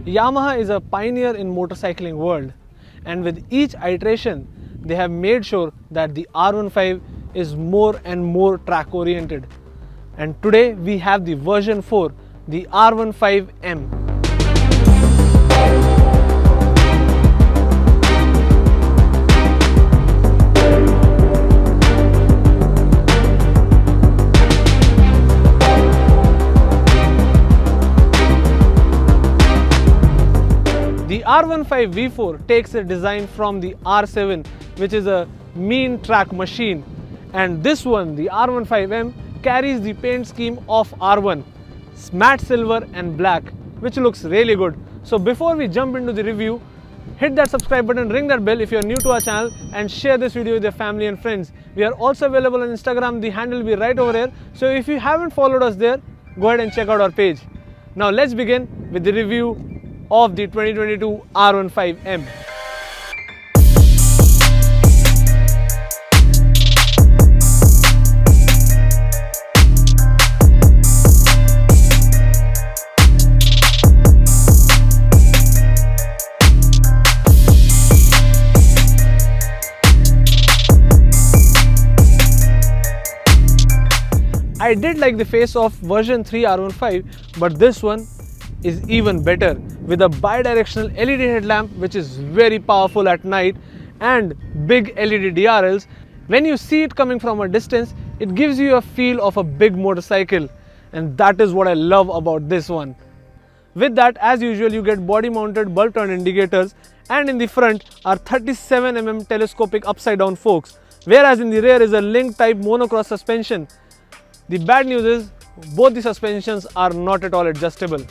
Yamaha is a pioneer in motorcycling world, and with each iteration they have made sure that the R15 is more and more track oriented. And today we have the version 4, the R15M. The R15 V4 takes a design from the R7, which is a mean track machine, and this one, the R15M, carries the paint scheme of R1, matte silver and black, which looks really good. So before we jump into the review, hit that subscribe button, ring that bell if you are new to our channel, and share this video with your family and friends. We are also available on Instagram, the handle will be right over here. So if you haven't followed us there, go ahead and check out our page. Now let's begin with the review of the 2022 R15M. I did like the face of version 3 R15, but this one is even better, with a bi-directional LED headlamp which is very powerful at night and big LED DRLs. When you see it coming from a distance, it gives you a feel of a big motorcycle, and that is what I love about this one. With that, as usual, you get body mounted bulb turn indicators, and in the front are 37mm telescopic upside down forks, whereas in the rear is a link type monocross suspension. The bad news is both the suspensions are not at all adjustable.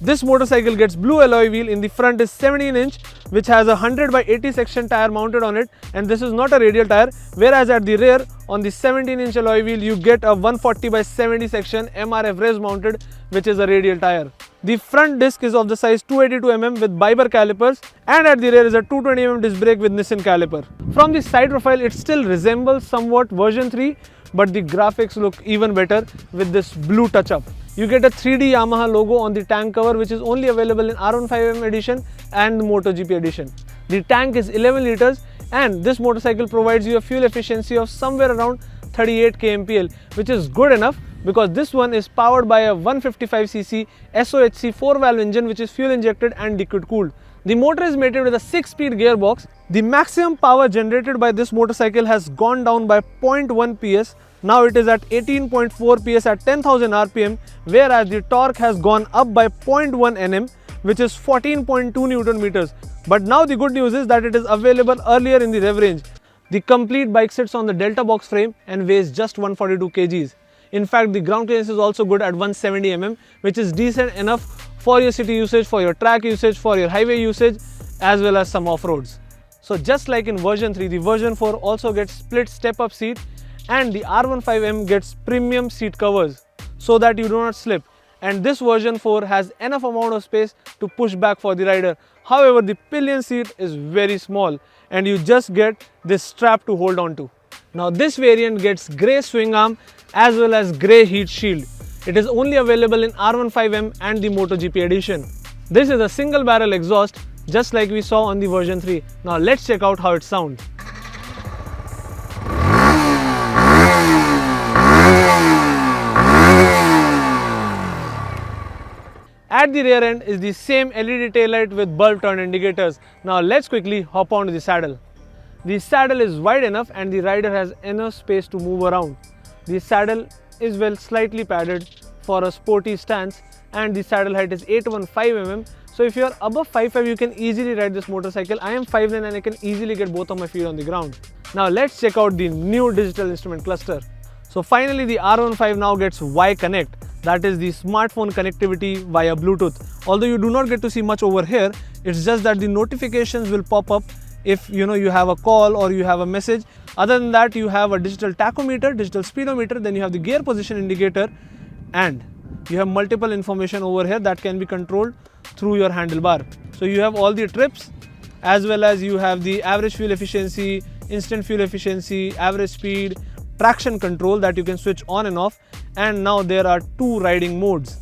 This motorcycle gets blue alloy wheel. In the front is 17-inch, which has a 100/80 section tire mounted on it, and this is not a radial tire, whereas at the rear on the 17-inch alloy wheel you get a 140/70 section MRF res mounted, which is a radial tire. The front disc is of the size 282mm with biber calipers, and at the rear is a 220mm disc brake with Nissan caliper. From the side profile, it still resembles somewhat version 3, but the graphics look even better with this blue touch-up. You get a 3D Yamaha logo on the tank cover, which is only available in R15M edition and the MotoGP edition. The tank is 11 liters, and this motorcycle provides you a fuel efficiency of somewhere around 38 kmpl, which is good enough because this one is powered by a 155cc SOHC 4-valve engine, which is fuel injected and liquid cooled. The motor is mated with a 6-speed gearbox. The maximum power generated by this motorcycle has gone down by 0.1 PS. Now it is at 18.4 PS at 10,000 RPM, whereas the torque has gone up by 0.1 Nm, which is 14.2 Newton meters. But now the good news is that it is available earlier in the rev range. The complete bike sits on the Delta box frame and weighs just 142 kgs. In fact, the ground clearance is also good at 170 mm, which is decent enough for your city usage, for your track usage, for your highway usage, as well as some off-roads. So just like in version 3, the version 4 also gets split step-up seat, and the R15M gets premium seat covers so that you do not slip. And this version 4 has enough amount of space to push back for the rider. However, the pillion seat is very small and you just get this strap to hold on to. Now this variant gets grey swing arm as well as grey heat shield. It is only available in R15M and the MotoGP edition. This is a single barrel exhaust, just like we saw on the version 3. Now let's check out how it sounds. At the rear end is the same LED taillight with bulb turn indicators. Now let's quickly hop onto the saddle. The saddle is wide enough and the rider has enough space to move around. The saddle is slightly padded for a sporty stance, and the saddle height is 815mm. So if you are above 5'5", you can easily ride this motorcycle. I am 5'9" and I can easily get both of my feet on the ground. Now let's check out the new digital instrument cluster. So finally the R15 now gets Y Connect. That is the smartphone connectivity via Bluetooth. Although you do not get to see much over here, it's just that the notifications will pop up if you have a call or you have a message. Other than that, you have a digital tachometer, digital speedometer, then you have the gear position indicator, and you have multiple information over here that can be controlled through your handlebar. So you have all the trips, as well as you have the average fuel efficiency, instant fuel efficiency, average speed, traction control that you can switch on and off, and now there are 2 riding modes.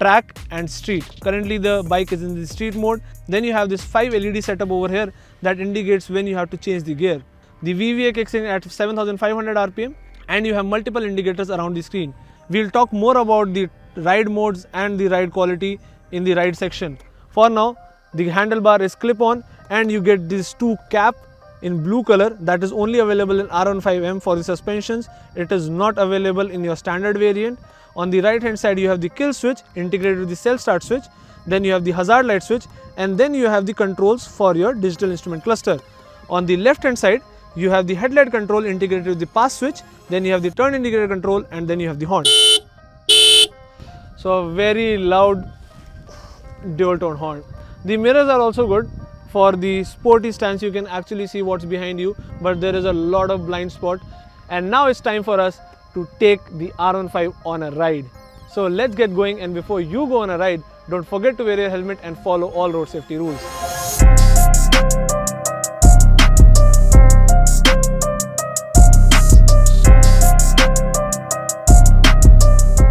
track and street. Currently the bike is in the street mode. Then you have this 5 LED setup over here that indicates when you have to change the gear. The VVA kicks in at 7500 RPM and you have multiple indicators around the screen. We'll talk more about the ride modes and the ride quality in the ride section. For now, the handlebar is clip-on and you get this 2 cap in blue color that is only available in R15M for the suspensions. It is not available in your standard variant. On the right hand side you have the kill switch integrated with the self start switch, then you have the hazard light switch, and then you have the controls for your digital instrument cluster. On the left hand side you have the headlight control integrated with the pass switch, then you have the turn indicator control, and then you have the horn. So a very loud dual tone horn. The mirrors are also good. For the sporty stance you can actually see what's behind you, but there is a lot of blind spot. And now it's time for us to take the R15 on a ride. So let's get going, and before you go on a ride, don't forget to wear your helmet and follow all road safety rules.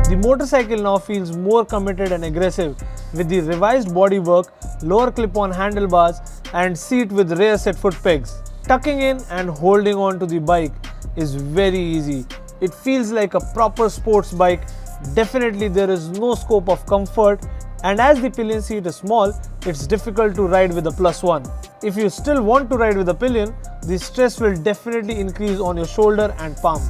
The motorcycle now feels more committed and aggressive with the revised bodywork, lower clip-on handlebars and seat with rear set foot pegs. Tucking in and holding on to the bike is very easy. It feels like a proper sports bike. Definitely there is no scope of comfort, and as the pillion seat is small, it's difficult to ride with a +1. If you still want to ride with a pillion, the stress will definitely increase on your shoulder and palm.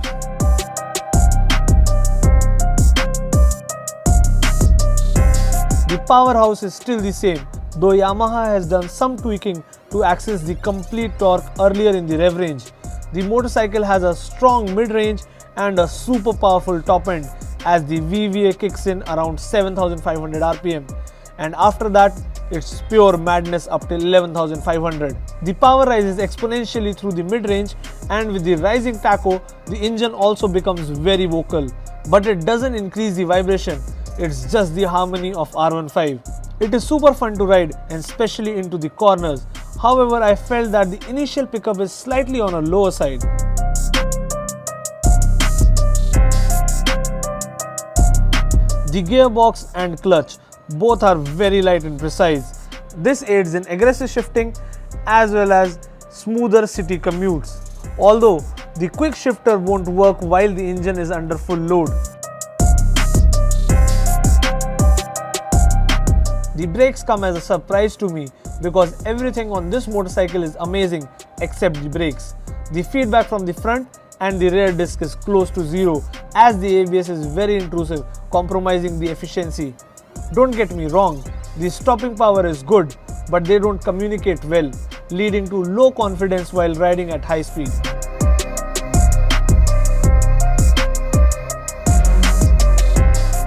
The powerhouse is still the same, though Yamaha has done some tweaking to access the complete torque earlier in the rev range. The motorcycle has a strong mid-range and a super powerful top end, as the VVA kicks in around 7500 RPM, and after that it's pure madness up till 11500. The power rises exponentially through the mid-range, and with the rising tacho the engine also becomes very vocal, but it doesn't increase the vibration. It's just the harmony of R15. It is super fun to ride, and especially into the corners. However, I felt that the initial pickup is slightly on a lower side. The gearbox and clutch both are very light and precise. This aids in aggressive shifting as well as smoother city commutes. Although the quickshifter won't work while the engine is under full load. The brakes come as a surprise to me because everything on this motorcycle is amazing except the brakes. The feedback from the front and the rear disc is close to zero, as the ABS is very intrusive, compromising the efficiency. Don't get me wrong, the stopping power is good, but they don't communicate well, leading to low confidence while riding at high speed.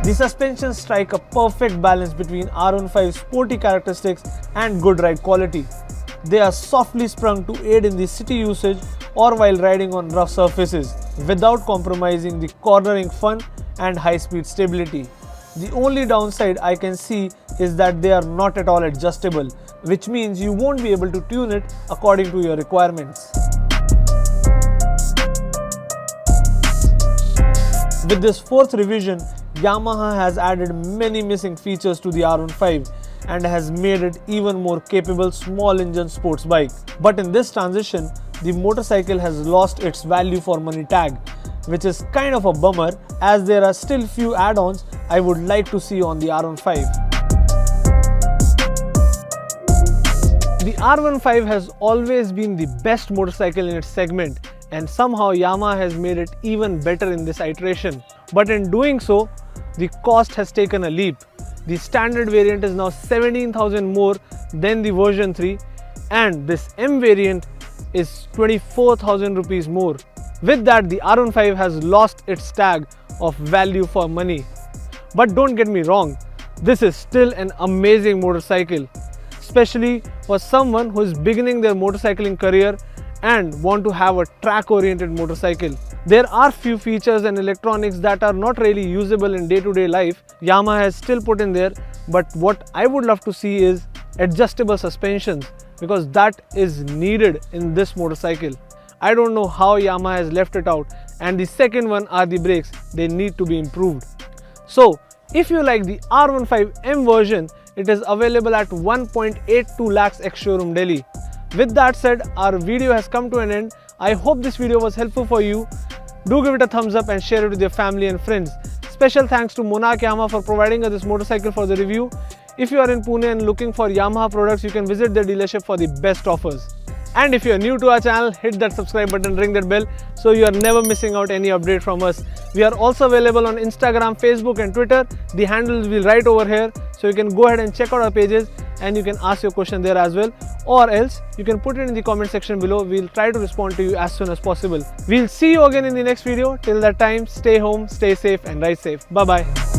The suspensions strike a perfect balance between R15's sporty characteristics and good ride quality. They are softly sprung to aid in the city usage or while riding on rough surfaces, without compromising the cornering fun and high-speed stability. The only downside I can see is that they are not at all adjustable, which means you won't be able to tune it according to your requirements. With this fourth revision, Yamaha has added many missing features to the R15 and has made it even more capable small engine sports bike. But in this transition, the motorcycle has lost its value for money tag, which is kind of a bummer, as there are still few add-ons I would like to see on the R15. The R15 has always been the best motorcycle in its segment, and somehow Yamaha has made it even better in this iteration. But in doing so, the cost has taken a leap. The standard variant is now 17,000 more than the version 3, and this M variant is 24,000 rupees more. With that, the R15 has lost its tag of value for money. But don't get me wrong, this is still an amazing motorcycle, especially for someone who is beginning their motorcycling career and want to have a track-oriented motorcycle. There are few features and electronics that are not really usable in day-to-day life. Yamaha has still put in there, but what I would love to see is adjustable suspensions, because that is needed in this motorcycle. I don't know how Yamaha has left it out. And the second one are the brakes. They need to be improved. So If you like the R15M version, it is available at 1.82 lakhs ex-showroom Delhi. With that said, our video has come to an end. I hope this video was helpful for you. Do give it a thumbs up and share it with your family and friends. Special thanks to Monarch Yamaha for providing us this motorcycle for the review. If you are in Pune and looking for Yamaha products, you can visit their dealership for the best offers. And if you are new to our channel, hit that subscribe button, ring that bell so you are never missing out any update from us. We are also available on Instagram, Facebook and Twitter. The handle will be right over here, so you can go ahead and check out our pages and you can ask your question there as well, or else you can put it in the comment section below. We'll try to respond to you as soon as possible. We'll see you again in the next video. Till that time, stay home, stay safe and ride safe. Bye bye.